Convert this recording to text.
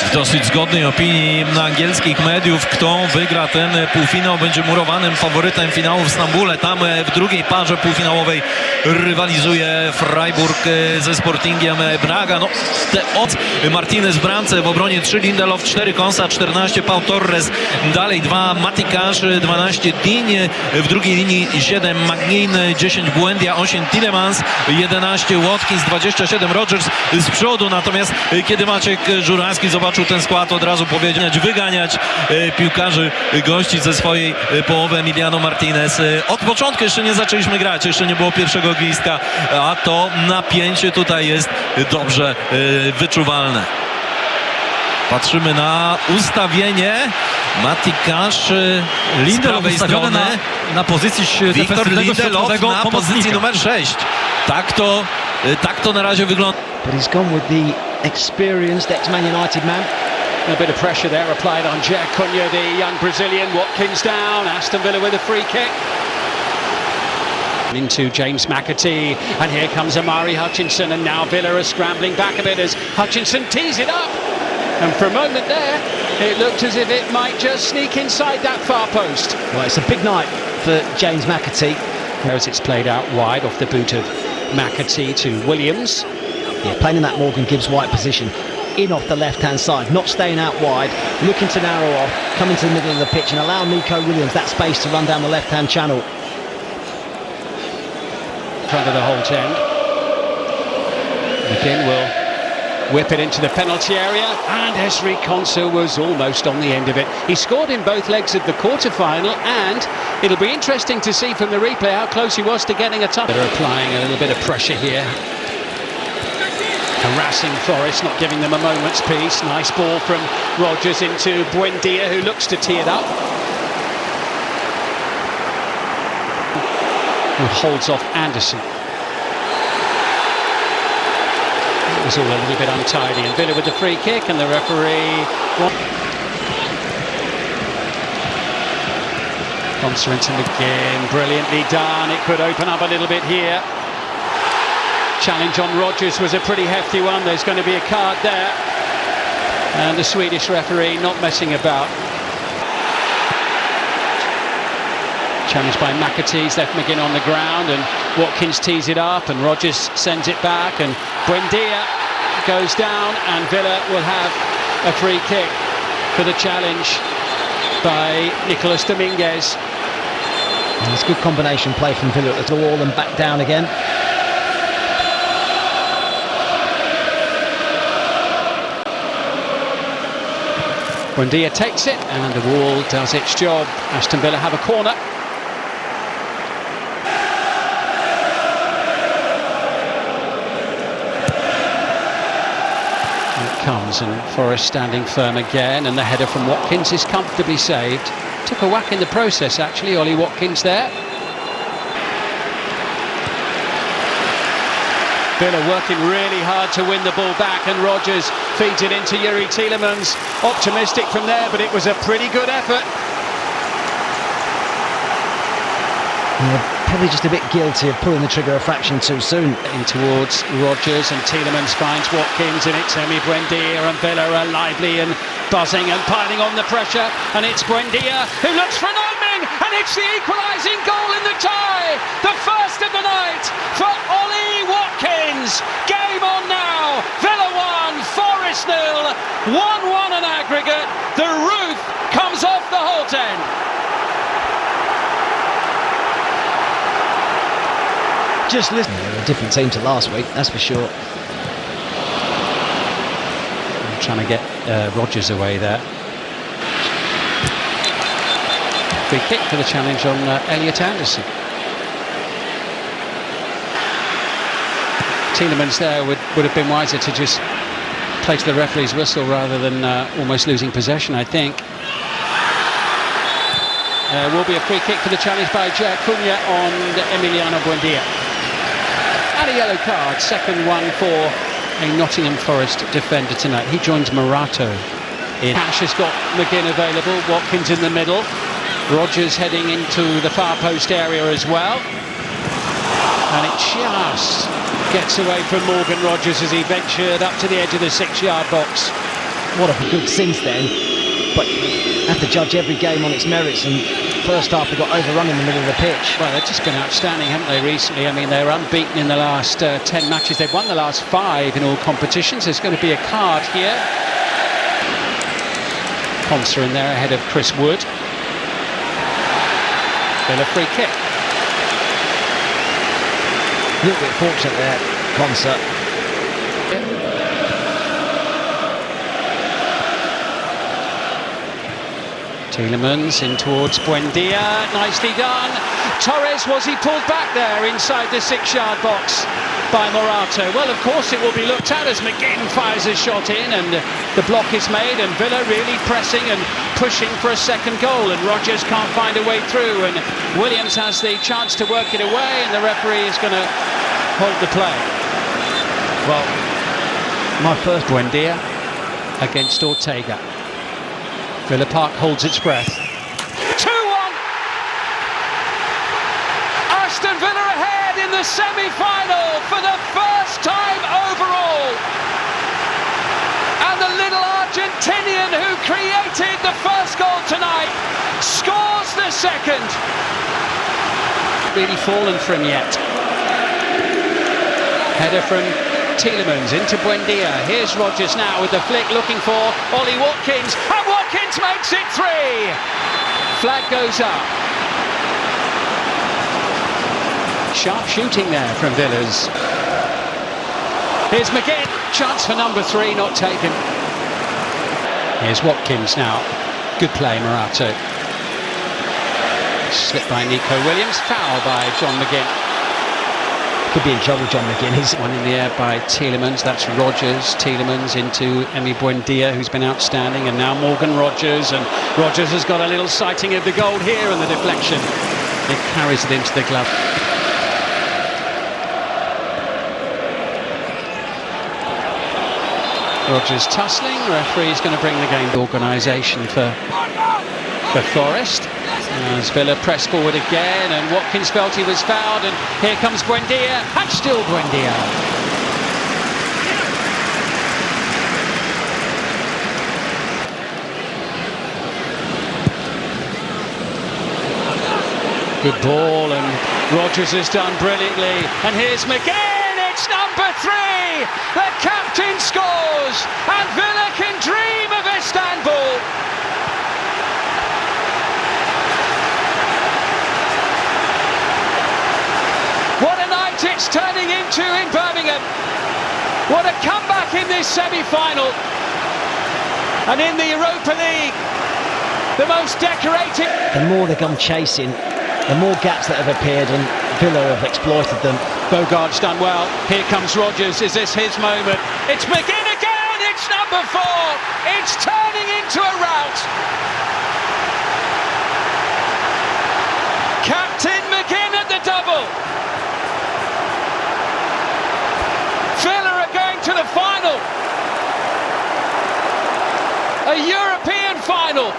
W dosyć zgodnej opinii angielskich mediów, kto wygra ten półfinał, będzie murowanym faworytem finału w Stambule. Tam w drugiej parze półfinałowej rywalizuje Freiburg ze Sportingiem Braga. No, Martinez w bramce, w obronie 3 Lindelof, 4 Konsa, 14 Pau Torres, dalej 2 Matikasz, 12 Digne, w drugiej linii 7 Magnin, 10 Buendia, 8 Tielemans, 11 Watkins, 27 Rodgers z przodu. Natomiast kiedy Maciek Żurawski zobaczył ten skład, od razu powiedział: wyganiać piłkarzy gości ze swojej połowy. Emiliano Martinez. Od początku jeszcze nie zaczęliśmy grać, jeszcze nie było pierwszego gwizdka, a to napięcie tutaj jest dobrze wyczuwalne. Patrzymy na ustawienie. Matikasz z prawej strony. Na pozycji Wiktor Lindelof na pozycji numer 6. Tak to na razie wygląda. But he's gone with the experienced ex-Man United man. A bit of pressure there applied on Jack Cunha, the young Brazilian. Watkins down, Aston Villa with a free kick. Into James McAtee, and here comes Amari Hutchinson, and now Villa are scrambling back a bit as Hutchinson tees it up. And for a moment there, it looked as if it might just sneak inside that far post. Well, it's a big night for James McAtee. As it's played out wide off the boot of McAtee to Williams. Yeah, playing in that Morgan Gibbs-White position, in off the left-hand side, not staying out wide, looking to narrow off, coming to the middle of the pitch and allow Nico Williams that space to run down the left-hand channel. Front of the Holt end. McGinn will whip it into the penalty area, and Esri Konsa was almost on the end of it. He scored in both legs of the quarter-final, and it'll be interesting to see from the replay how close he was to getting a touch. They're applying a little bit of pressure here. Harassing Forest, not giving them a moment's peace. Nice ball from Rodgers into Buendia, who looks to tee it up. Who holds off Anderson. It was all a little bit untidy, and Villa with the free kick, and the referee... Konsa into McGinn, brilliantly done. It could open up a little bit here. Challenge on Rodgers was a pretty hefty one. There's going to be a card there, and the Swedish referee not messing about. Challenged by McAtee's left McGinn on the ground, and Watkins tees it up, and Rodgers sends it back, and Buendia goes down, and Villa will have a free kick for the challenge by Nicolas Dominguez. And it's good combination play from Villa at the wall and back down again. Buendia takes it, and the wall does its job. Aston Villa have a corner. And it comes, and Forest standing firm again, and the header from Watkins is comfortably saved. Took a whack in the process, actually, Ollie Watkins there. Villa working really hard to win the ball back, and Rodgers feeds it into Yuri Tielemans. Optimistic from there, but it was a pretty good effort. Yeah, probably just a bit guilty of pulling the trigger a fraction too soon. In towards Rodgers, and Tielemans finds Watkins, and it's Emi Buendia, and Villa are lively and buzzing and piling on the pressure, and it's Buendia who looks for an opening, and it's the equalising goal in the tie, the first of the night for Ollie Watkins. Game on now. Villa 1, Forest 0, 1-1 an aggregate. The roof comes off the Holt end. Just listen, they're a different team to last week, that's for sure. Trying to get Rodgers away there. Free kick for the challenge on Elliot Anderson. Tielemans there would have been wiser to just play to the referee's whistle rather than almost losing possession, I think. Will be a free kick for the challenge by Jack Cunha on Emiliano Buendia. And a yellow card, second one for a Nottingham Forest defender tonight. He joins Morato in. Cash has got McGinn available, Watkins in the middle, Rodgers heading into the far post area as well, and it just gets away from Morgan Rodgers as he ventured up to the edge of the 6-yard box. what a good since then, but have to judge every game on its merits, and first half they got overrun in the middle of the pitch. Well, they've just been outstanding, haven't they, recently? I mean, they're unbeaten in the last 10 matches. They've won the last 5 in all competitions. There's going to be a card here. Ponsa in there ahead of Chris Wood. Villa free kick. A little bit fortunate there, Concert. Tielemans in towards Buendia, nicely done. Torres, was he pulled back there inside the 6-yard box by Morato? Well, of course it will be looked at as McGinn fires a shot in and the block is made, and Villa really pressing and pushing for a second goal, and Rodgers can't find a way through, and Williams has the chance to work it away, and the referee is going to hold the play. Well, my first Buendia against Ortega. Villa Park holds its breath. 2-1! Aston Villa ahead in the semi-final for the first time overall. And the little Argentinian who created the first goal tonight scores the second. Really fallen for him yet. Header from Tielemans into Buendia. Here's Rodgers now with the flick, looking for Ollie Watkins, and Watkins makes it 3. Flag goes up. Sharp shooting there from Villas. Here's McGinn, chance for number 3, not taken. Here's Watkins now. Good play, Morato. Slipped by Nico Williams, foul by John McGinn. could be in trouble, John McGinn. He's One in the air by Tielemans. That's Rodgers. Tielemans into Emi Buendia, who's been outstanding, and now Morgan Rodgers. And Rodgers has got a little sighting of the goal here, and the deflection. It carries it into the glove. Rodgers tussling. Referee's going to bring the game to organisation for Forest. As Villa press forward again, and Watkins felt he was fouled, and here comes Buendia, and still Buendia. Good ball, and Rodgers has done brilliantly, and here's McGinn, it's number 3! The captain scores, and Villa can dream of Istanbul. What a night it's turning into in Birmingham. What a comeback in this semi-final. And in the Europa League, the most decorated. The more they come chasing, the more gaps that have appeared, and Villa have exploited them. Bogart's done well. Here comes Rodgers. Is this his moment? It's McGinn again. It's number 4. It's turning into a rout. Captain McGinn at the double. Villa are going to the final. A European final.